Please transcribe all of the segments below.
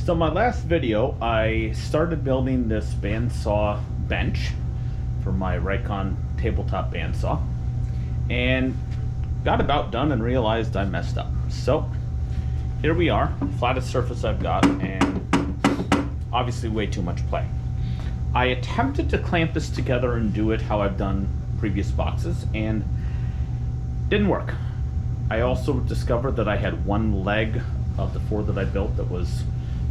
So my last video, I started building this bandsaw bench for my Raycon tabletop bandsaw, and got about done and realized I messed up. So here we are, flattest surface I've got, and obviously way too much play. I attempted to clamp this together and do it how I've done previous boxes, and didn't work. I also discovered that I had one leg of the four that I built that was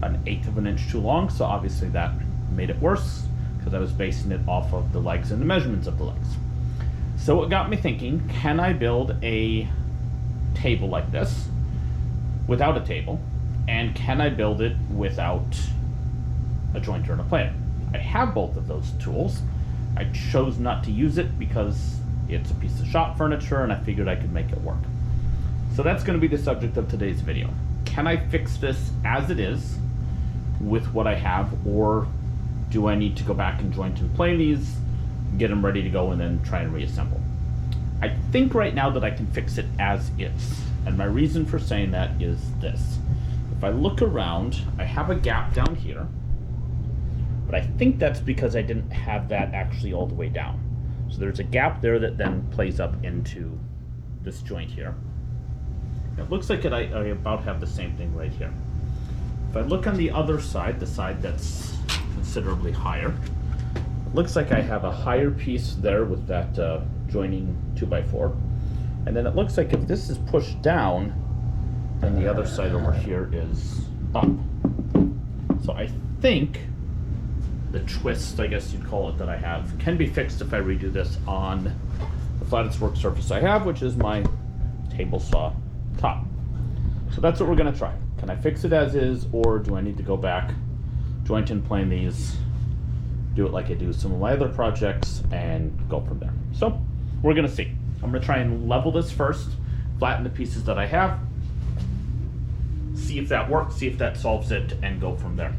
an 1/8 of an inch too long, so obviously that made it worse because I was basing it off of the legs and the measurements of the legs. So it got me thinking, can I build a table like this without a table, and can I build it without a jointer and a planer? I have both of those tools. I chose not to use it because it's a piece of shop furniture and I figured I could make it work. So that's going to be the subject of today's video. Can I fix this as it is with what I have, or do I need to go back and joint and plane these, get them ready to go, and then try and reassemble? I think right now that I can fix it as is, and my reason for saying that is this. If I look around, I have a gap down here, but I think that's because I didn't have that actually all the way down. So there's a gap there that then plays up into this joint here. It looks like I about have the same thing right here. If I look on the other side, the side that's considerably higher, it looks like I have a higher piece there with that joining 2x4. And then it looks like if this is pushed down, then the other side over here is up. So I think the twist, I guess you'd call it, that I have can be fixed if I redo this on the flattest work surface I have, which is my table saw top. So that's what we're going to try. Can I fix it as is, or do I need to go back, joint and plane these, do it like I do some of my other projects, and go from there? So we're going to see. I'm going to try and level this first, flatten the pieces that I have, see if that works, see if that solves it, and go from there.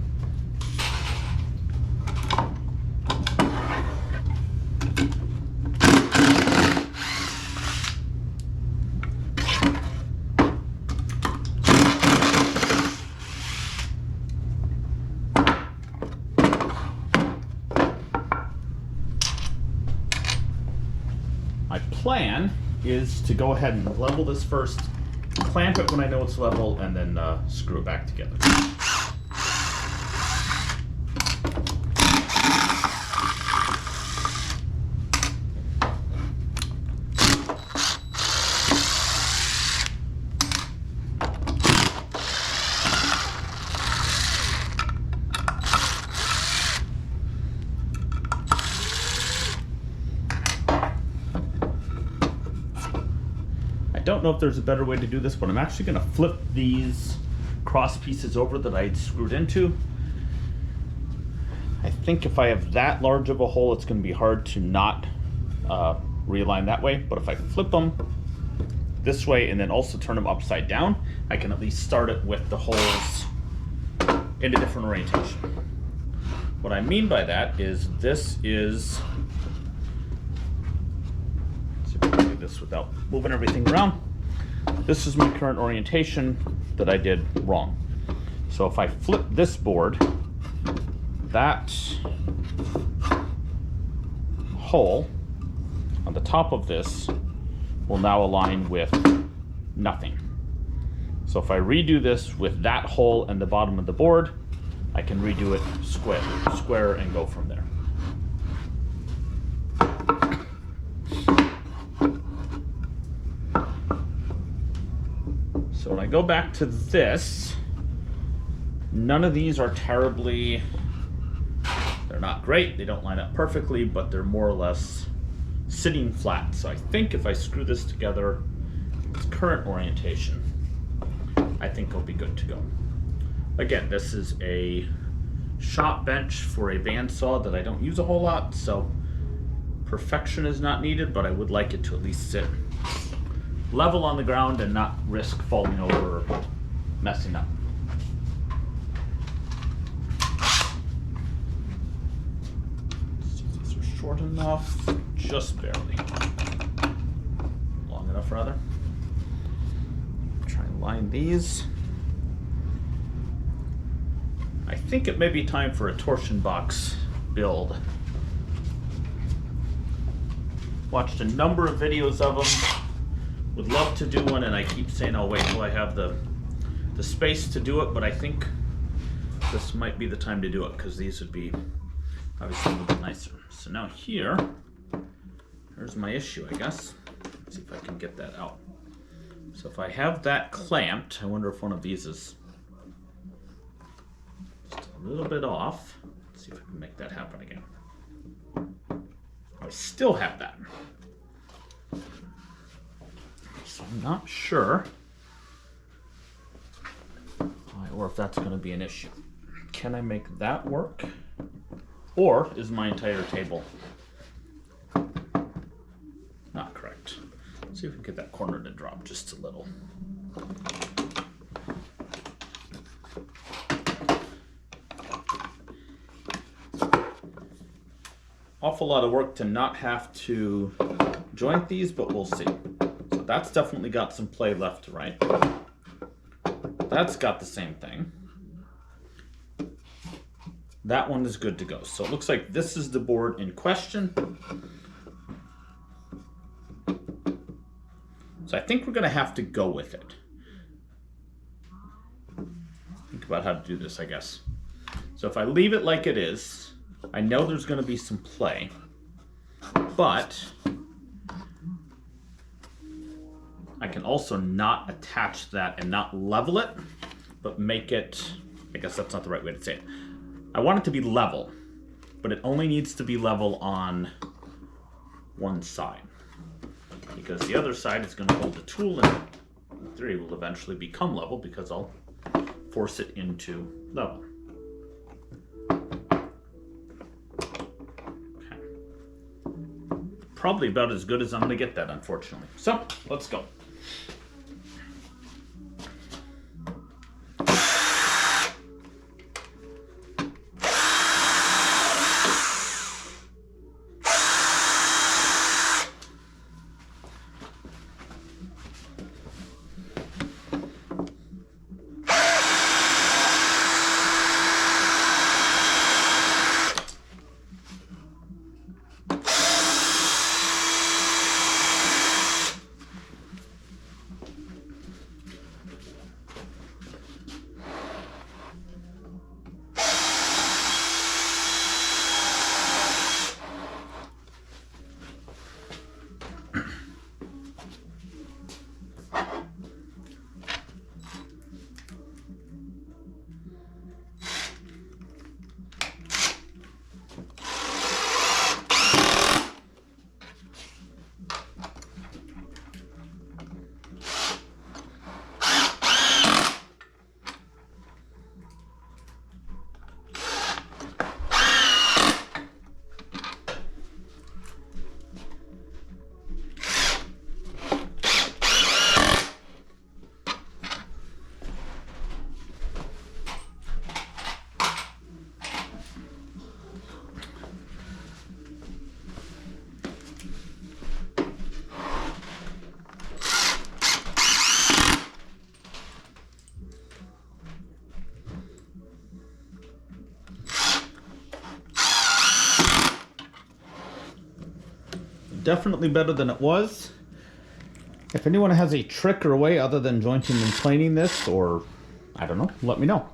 My plan is to go ahead and level this first, clamp it when I know it's level, and then screw it back together. I don't know if there's a better way to do this, but I'm actually going to flip these cross pieces over that I screwed into. I think if I have that large of a hole, it's going to be hard to not realign that way. But if I flip them this way and then also turn them upside down, I can at least start it with the holes in a different orientation. What I mean by that is this is, let's see if I can do this without moving everything around. This is my current orientation that I did wrong. So if I flip this board, that hole on the top of this will now align with nothing. So if I redo this with that hole in the bottom of the board, I can redo it square and go from there. So when I go back to this, none of these are terribly, they're not great, they don't line up perfectly, but they're more or less sitting flat. So I think if I screw this together in its current orientation, I think it'll be good to go. Again, this is a shop bench for a bandsaw that I don't use a whole lot, so perfection is not needed, but I would like it to at least sit level on the ground and not risk falling over or messing up. See if these are short enough, just barely. Long enough rather. Try and line these. I think it may be time for a torsion box build. Watched a number of videos of them. Would love to do one, and I keep saying I'll wait till I have the space to do it, but I think this might be the time to do it because these would be obviously a little bit nicer. So now here's my issue, I guess. Let's see if I can get that out. So if I have that clamped, I wonder if one of these is just a little bit off. Let's see if I can make that happen again. I still have that. So I'm not sure or if that's going to be an issue. Can I make that work? Or is my entire table not correct? Let's see if we can get that corner to drop just a little. Awful lot of work to not have to joint these, but we'll see. So that's definitely got some play left to right. That's got the same thing. That one is good to go. So it looks like this is the board in question. So I think we're going to have to go with it. Think about how to do this, I guess. So if I leave it like it is, I know there's going to be some play, but I can also not attach that and not level it, but make it, I guess that's not the right way to say it. I want it to be level, but it only needs to be level on one side, because the other side is going to hold the tool and in theory will eventually become level because I'll force it into level. Okay. Probably about as good as I'm going to get that, unfortunately. So let's go. Definitely better than it was. If anyone has a trick or a way other than jointing and planing this, or I don't know, let me know.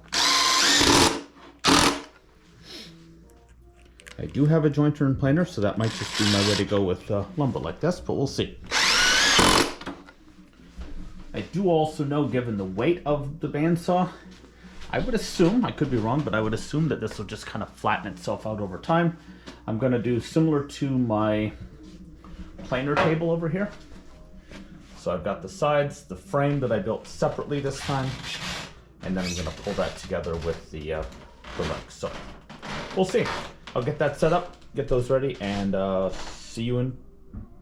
I do have a jointer and planer, so that might just be my way to go with lumber like this, but we'll see. I do also know, given the weight of the bandsaw, I would assume, I could be wrong, but I would assume that this will just kind of flatten itself out over time. I'm going to do similar to my planer table over here. So I've got the sides, the frame that I built separately this time, and then I'm going to pull that together with the legs. So we'll see. I'll get that set up, get those ready, and see you in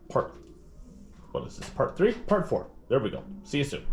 part 3? Part 4. There we go. See you soon.